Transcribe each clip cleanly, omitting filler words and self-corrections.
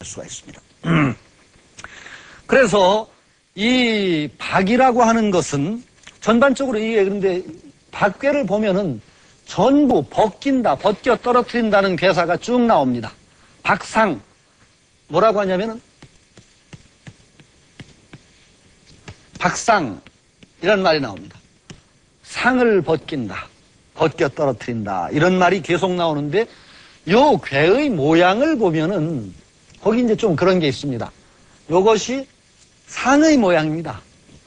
수가 있습니다. 그래서 이 박이라고 하는 것은 전반적으로 이게 그런데 박괴를 보면은 전부 벗긴다, 벗겨 떨어뜨린다는 괴사가 쭉 나옵니다. 박상 뭐라고 하냐면은 박상 이런 말이 나옵니다. 상을 벗긴다, 벗겨 떨어뜨린다 이런 말이 계속 나오는데 요 괴의 모양을 보면은 거기 이제 좀 그런 게 있습니다. 요것이 상의 모양입니다.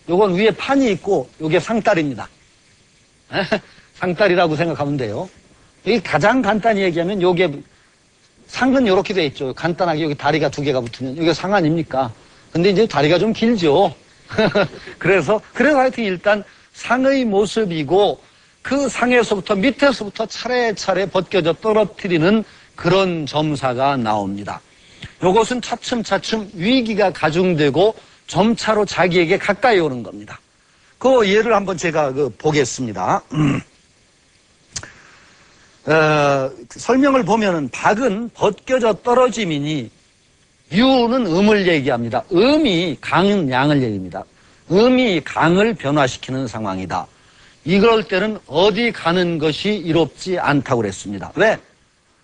요건 위에 판이 있고 요게 상다리입니다. 상다리라고 생각하면 돼요. 여기 가장 간단히 얘기하면 요게 상은 요렇게 돼 있죠. 간단하게 여기 다리가 두 개가 붙으면 이게 상 아닙니까? 근데 이제 다리가 좀 길죠. 그래서 하여튼 일단 상의 모습이고 그 상에서부터 밑에서부터 차례차례 벗겨져 떨어뜨리는 그런 점사가 나옵니다. 요것은 차츰차츰 위기가 가중되고 점차로 자기에게 가까이 오는 겁니다. 그 예를 한번 제가 보겠습니다. 설명을 보면은 박은 벗겨져 떨어짐이니 유는 음을 얘기합니다. 음이 강은 양을 얘기합니다. 음이 강을 변화시키는 상황이다. 이럴 때는 어디 가는 것이 이롭지 않다고 그랬습니다. 왜?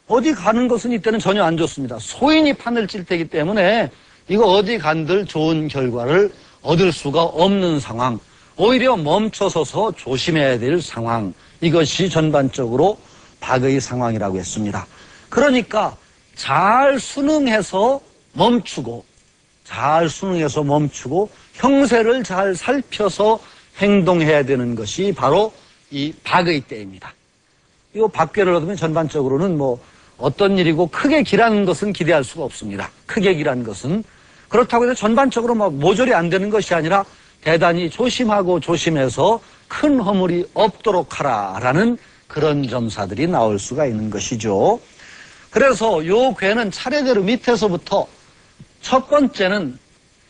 어디 가는 것은 이때는 전혀 안 좋습니다. 소인이 판을 찔 때이기 때문에 이거 어디 간들 좋은 결과를 얻을 수가 없는 상황. 오히려 멈춰서서 조심해야 될 상황. 이것이 전반적으로 박의 상황이라고 했습니다. 그러니까 잘 순응해서 멈추고 형세를 잘 살펴서 행동해야 되는 것이 바로 이 박의 때입니다. 이 박괴를 얻으면 전반적으로는 뭐 어떤 일이고 크게 기라는 것은 기대할 수가 없습니다. 크게 기라는 것은. 그렇다고 해서 전반적으로 막 모조리 안 되는 것이 아니라 대단히 조심하고 조심해서 큰 허물이 없도록 하라라는 그런 점사들이 나올 수가 있는 것이죠. 그래서 요 괴는 차례대로 밑에서부터 첫 번째는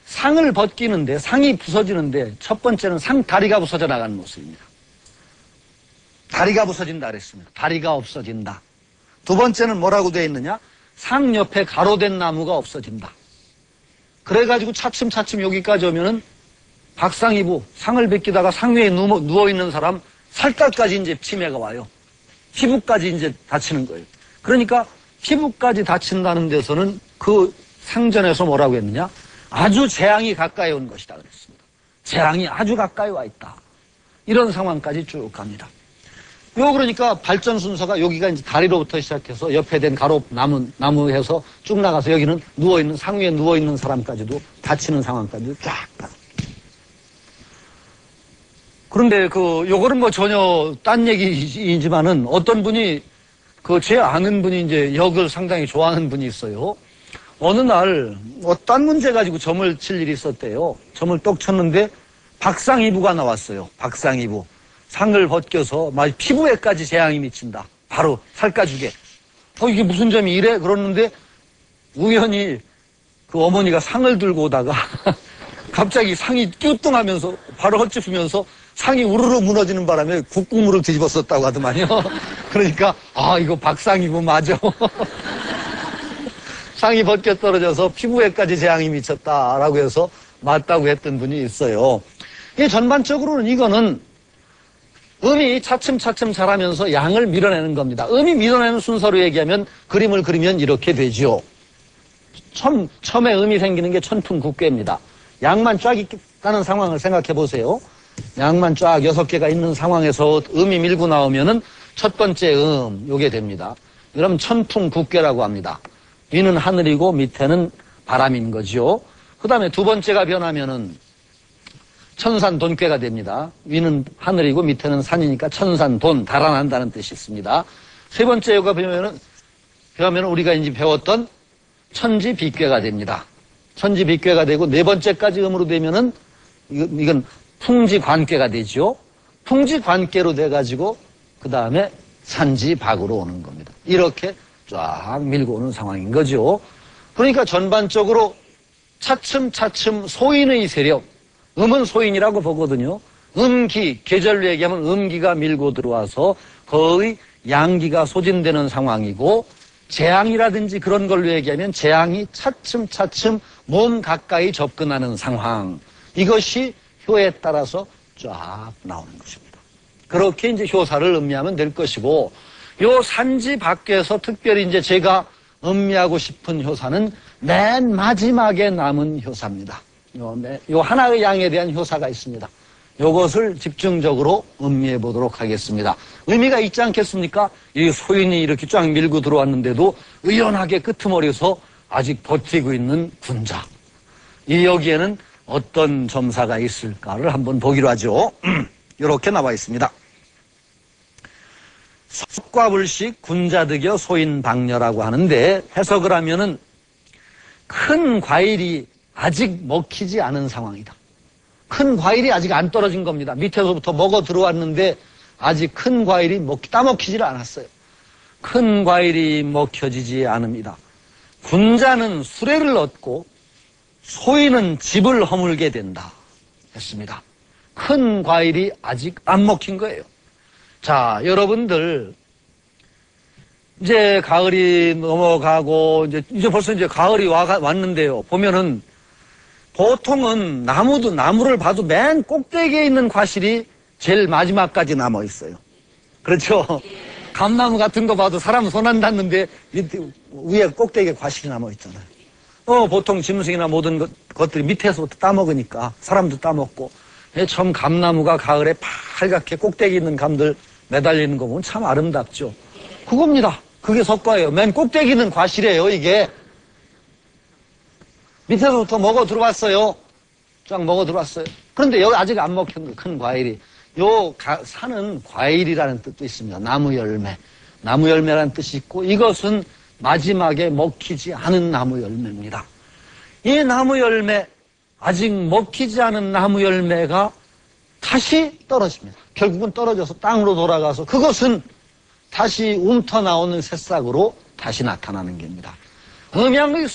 상을 벗기는데 상이 부서지는데 첫 번째는 상 다리가 부서져 나가는 모습입니다. 다리가 부서진다 그랬습니다. 다리가 없어진다. 두 번째는 뭐라고 되어 있느냐? 상 옆에 가로된 나무가 없어진다. 그래가지고 차츰차츰 여기까지 오면은 박상이부 상을 벗기다가 상 위에 누워있는 사람 살갗까지 이제 치매가 와요. 피부까지 이제 다치는 거예요. 그러니까 피부까지 다친다는 데서는 그 상전에서 뭐라고 했느냐? 아주 재앙이 가까이 온 것이다 그랬습니다. 재앙이 아주 가까이 와 있다. 이런 상황까지 쭉 갑니다. 그러니까 발전 순서가 여기가 이제 다리로부터 시작해서 옆에 된 가로 나무 해서 쭉 나가서 여기는 누워있는, 상 위에 누워있는 사람까지도 다치는 상황까지도 쫙 가. 그런데 요거는 뭐 전혀 딴 얘기이지만은 어떤 분이 제 아는 분이 이제 역을 상당히 좋아하는 분이 있어요. 어느 날 딴 문제 가지고 점을 칠 일이 있었대요. 점을 똑 쳤는데 박상이부가 나왔어요. 박상이부. 상을 벗겨서 막 피부에까지 재앙이 미친다. 바로 살가죽에. 이게 무슨 점이 이래? 그러는데 우연히 그 어머니가 상을 들고 오다가 갑자기 상이 뀨뚱하면서 바로 헛짚으면서 상이 우르르 무너지는 바람에 국국물을 뒤집었었다고 하더만요. 그러니까 이거 박상이부 맞아. 상이 벗겨 떨어져서 피부에까지 재앙이 미쳤다라고 해서 맞다고 했던 분이 있어요. 이게 전반적으로는 이거는 음이 차츰차츰 자라면서 양을 밀어내는 겁니다. 음이 밀어내는 순서로 얘기하면 그림을 그리면 이렇게 되지요. 처음에 음이 생기는 게 천풍국괴입니다. 양만 쫙 있다는 상황을 생각해 보세요. 양만 쫙 6개가 있는 상황에서 음이 밀고 나오면은 첫 번째 요게 됩니다. 그럼 천풍국괴라고 합니다. 위는 하늘이고 밑에는 바람인 거죠. 그 다음에 두 번째가 변하면은 천산돈괴가 됩니다. 위는 하늘이고 밑에는 산이니까 천산돈, 달아난다는 뜻이 있습니다. 세 번째 요가 그러면 우리가 이제 배웠던 천지비괴가 됩니다. 천지비괴가 되고 네 번째까지 음으로 되면은 이건 풍지관괴가 되죠. 풍지관괴로 돼가지고 그 다음에 산지박으로 오는 겁니다. 이렇게 쫙 밀고 오는 상황인 거죠. 그러니까 전반적으로 차츰차츰 소인의 세력, 음은 소인이라고 보거든요. 음기, 계절로 얘기하면 음기가 밀고 들어와서 거의 양기가 소진되는 상황이고 재앙이라든지 그런 걸로 얘기하면 재앙이 차츰차츰 몸 가까이 접근하는 상황. 이것이 효에 따라서 쫙 나오는 것입니다. 그렇게 이제 효사를 음미하면 될 것이고, 요 산지 밖에서 특별히 이제 제가 음미하고 싶은 효사는 맨 마지막에 남은 효사입니다. 요 하나의 양에 대한 효사가 있습니다. 요것을 집중적으로 음미해 보도록 하겠습니다. 의미가 있지 않겠습니까? 이 소인이 이렇게 쫙 밀고 들어왔는데도 의연하게 끄트머리에서 아직 버티고 있는 군자. 이 여기에는 어떤 점사가 있을까를 한번 보기로 하죠. 이렇게 나와 있습니다. 석과불식 군자득여 소인방녀라고 하는데, 해석을 하면은 큰 과일이 아직 먹히지 않은 상황이다. 큰 과일이 아직 안 떨어진 겁니다. 밑에서부터 먹어 들어왔는데 아직 큰 과일이 따먹히질 않았어요. 큰 과일이 먹혀지지 않습니다. 군자는 수레를 얻고 소인은 집을 허물게 된다 했습니다. 큰 과일이 아직 안 먹힌 거예요. 자, 여러분들 이제 가을이 넘어가고 이제 벌써 이제 가을이 왔는데요. 보면은 보통은 나무를 봐도 맨 꼭대기에 있는 과실이 제일 마지막까지 남아 있어요. 그렇죠? 감나무 같은 거 봐도 사람 손 안 닿는데 위에 꼭대기에 과실이 남아 있잖아요. 보통 짐승이나 모든 것들이 밑에서부터 따먹으니까 사람도 따먹고, 처음 감나무가 가을에 빨갛게 꼭대기 있는 감들 매달리는 거 보면 참 아름답죠. 그겁니다. 그게 석과예요. 맨 꼭대기 있는 과실이에요, 이게. 밑에서부터 먹어 들어왔어요. 쫙 먹어 들어왔어요. 그런데 여기 아직 안 먹힌 거, 큰 과일이. 산은 과일이라는 뜻도 있습니다. 나무 열매. 나무 열매라는 뜻이 있고, 이것은 마지막에 먹히지 않은 나무 열매입니다. 이 나무 열매, 아직 먹히지 않은 나무 열매가 다시 떨어집니다. 결국은 떨어져서 땅으로 돌아가서 그것은 다시 움터 나오는 새싹으로 다시 나타나는 겁니다. 음양의